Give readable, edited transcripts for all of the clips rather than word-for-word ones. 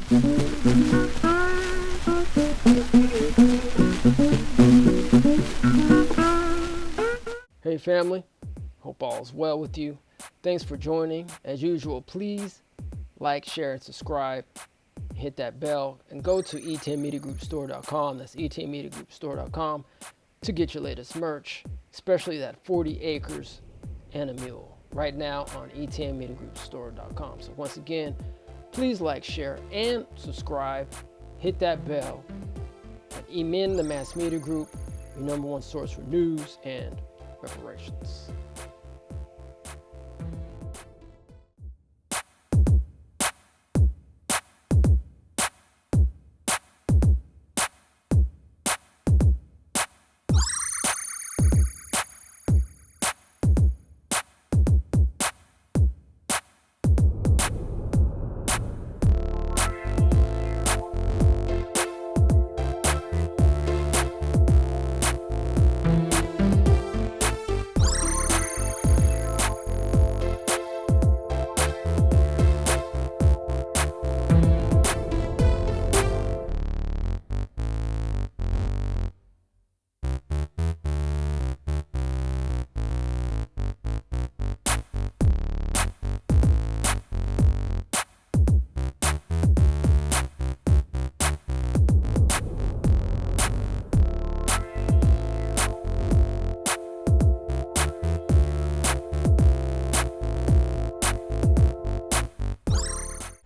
Hey family, hope all is well with you. Thanks for joining. As usual, please like, share, and subscribe. Hit that bell and go to e10mediagroupstore.com. That's e10mediagroupstore.com to get your latest merch, especially that 40 acres and a mule right now on e10mediagroupstore.com. So once again, please like, share, and subscribe. Hit that bell. At EMIN, the Mass Media Group, your number one source for news and reparations.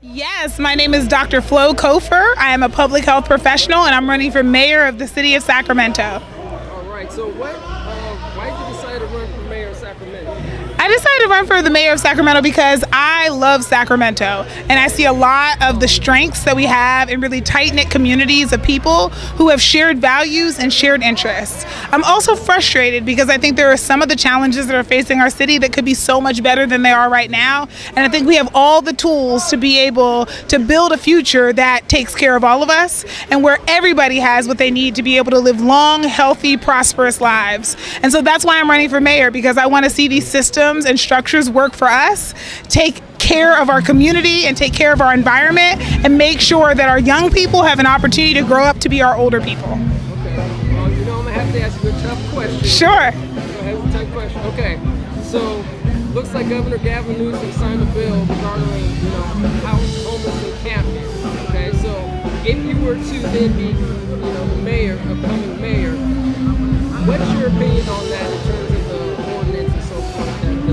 Yes, my name is Dr. Flo Cofer. I am a public health professional and I'm running for mayor of the city of Sacramento. All right, so why did you decide to run for mayor of Sacramento? I decided to run for the mayor of Sacramento because I love Sacramento and I see a lot of the strengths that we have in really tight-knit communities of people who have shared values and shared interests. I'm also frustrated because I think there are some of the challenges that are facing our city that could be so much better than they are right now, and I think we have all the tools to be able to build a future that takes care of all of us and where everybody has what they need to be able to live long, healthy, prosperous lives. And so that's why I'm running for mayor, because I want to see these systems and structures work for us, take care of our community and take care of our environment, and make sure that our young people have an opportunity to grow up to be our older people. Okay, well, I'm going to have to ask you a tough question. Sure. Go ahead with a tough question. Okay, so looks like Governor Gavin Newsom signed a bill regarding, house homeless encampments. Okay, so if you were to then be, the mayor, upcoming mayor, what's your opinion on that in terms of the ordinance and so forth that the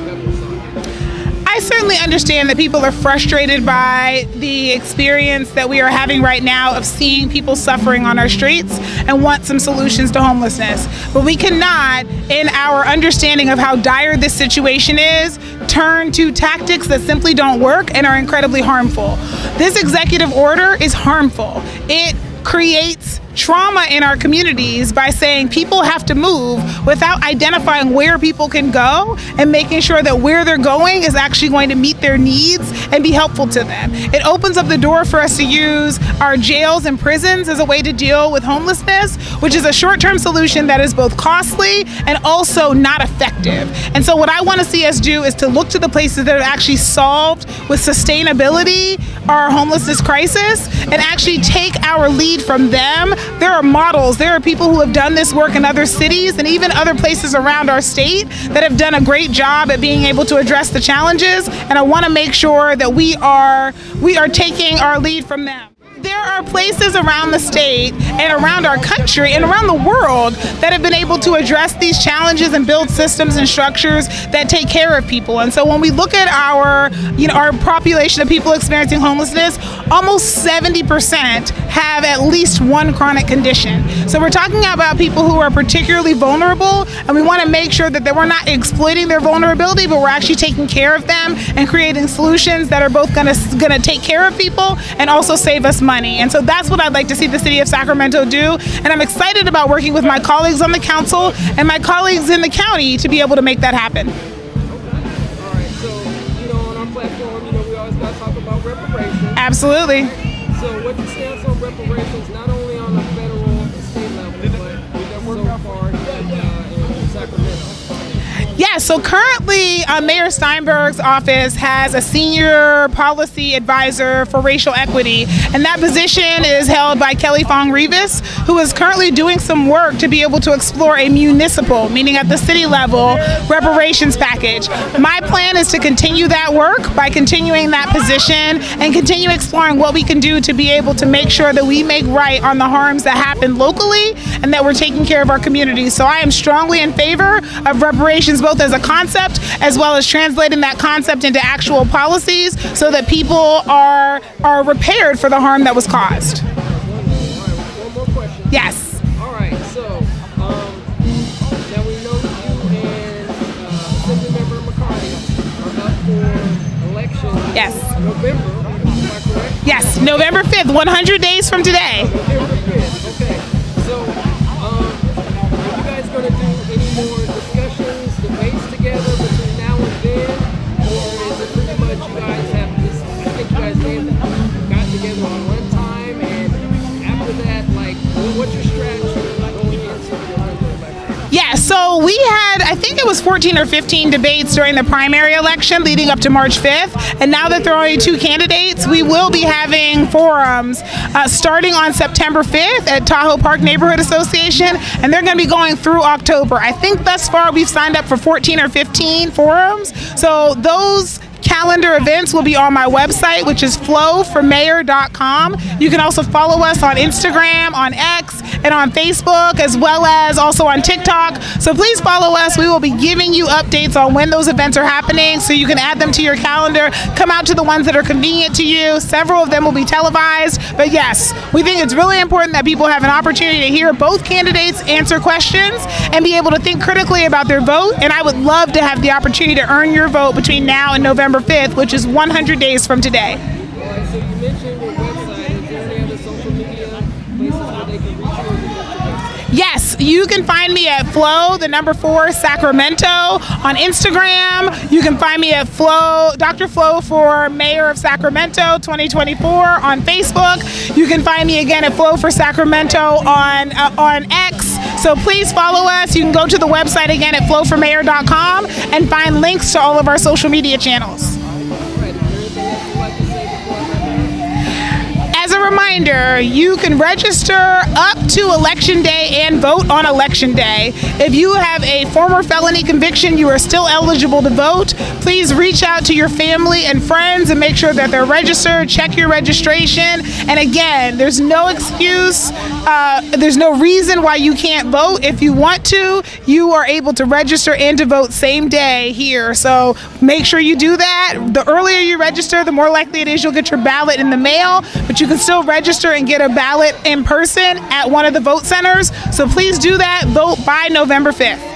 governor signed? I certainly understand that people are frustrated by the experience that we are having right now of seeing people suffering on our streets and want some solutions to homelessness. But we cannot, in our understanding of how dire this situation is, turn to tactics that simply don't work and are incredibly harmful. This executive order is harmful. It creates trauma in our communities by saying people have to move without identifying where people can go and making sure that where they're going is actually going to meet their needs and be helpful to them. It opens up the door for us to use our jails and prisons as a way to deal with homelessness, which is a short-term solution that is both costly and also not effective. And so what I want to see us do is to look to the places that have actually solved with sustainability our homelessness crisis and actually take our lead from them. There are models, there are people who have done this work in other cities and even other places around our state that have done a great job at being able to address the challenges, and I want to make sure that we are taking our lead from them. There are places around the state and around our country and around the world that have been able to address these challenges and build systems and structures that take care of people. And so when we look at our population of people experiencing homelessness, almost 70% have at least one chronic condition. So we're talking about people who are particularly vulnerable, and we want to make sure that we're not exploiting their vulnerability, but we're actually taking care of them and creating solutions that are both going to take care of people and also save us money. And so that's what I'd like to see the city of Sacramento do. And I'm excited about working with my colleagues on the council and my colleagues in the county to be able to make that happen. Okay. All right. So, on our platform, we always got to talk about reparations. Absolutely. So what's your stance on reparations, not only on the federal and state level, but so far in Sacramento? Yeah, Yeah, so currently Mayor Steinberg's office has a senior policy advisor for racial equity, and that position is held by Kelly Fong Rivas, who is currently doing some work to be able to explore a municipal, meaning at the city level, reparations package. My plan is to continue that work by continuing that position and continue exploring what we can do to be able to make sure that we make right on the harms that happen locally and that we're taking care of our communities. So I am strongly in favor of reparations, both as a concept as well as translating that concept into actual policies so that people are repaired for the harm that was caused. All right, one more question. Yes. All right, so now we know you and Assembly Member McCarty are up for election. Yes. November, am I correct? Yes, November 5th, 100 days from today. November 5th, okay. So, are you guys going to do any more discussions, debates together between now and then? Or is it pretty much you guys have this, I think you guys may have got together on one time, and after that, like, what's your strategy going into the November election? Yeah, so we had, I think it was 14 or 15 debates during the primary election leading up to March 5th. And now that there are only 2 candidates, we will be having forums starting on September 5th at Tahoe Park Neighborhood Association. And they're going to be going through October. I think thus far we've signed up for 14 or 15 forums. So those calendar events will be on my website, which is flowformayor.com. You can also follow us on Instagram, on X, and on Facebook, as well as also on TikTok. So please follow us. We will be giving you updates on when those events are happening so you can add them to your calendar. Come out to the ones that are convenient to you. Several of them will be televised. But yes, we think it's really important that people have an opportunity to hear both candidates answer questions and be able to think critically about their vote. And I would love to have the opportunity to earn your vote between now and November 5th, which is 100 days from today. All right, so you mentioned your website. Is there any other social media places where they can reach you, or is it just your website? Yes, you can find me at Flow, the number 4 Sacramento on Instagram. You can find me at Flow, Dr. Flow for Mayor of Sacramento 2024 on Facebook. You can find me again at Flow for Sacramento on X. So please follow us. You can go to the website again at flowformayor.com and find links to all of our social media channels. All right, is there anything else you'd like to say before I wrap up? As a reminder, you can register up to Election Day and vote on Election Day. If you have a former felony conviction, you are still eligible to vote. Please reach out to your family and friends and make sure that they're registered. Check your registration. And again, there's no excuse. There's no reason why you can't vote. If you want to, you are able to register and to vote same day here. So make sure you do that. The earlier you register, the more likely it is you'll get your ballot in the mail, but you can still register and get a ballot in person at one of the vote centers. So please do that. Vote by November 5th.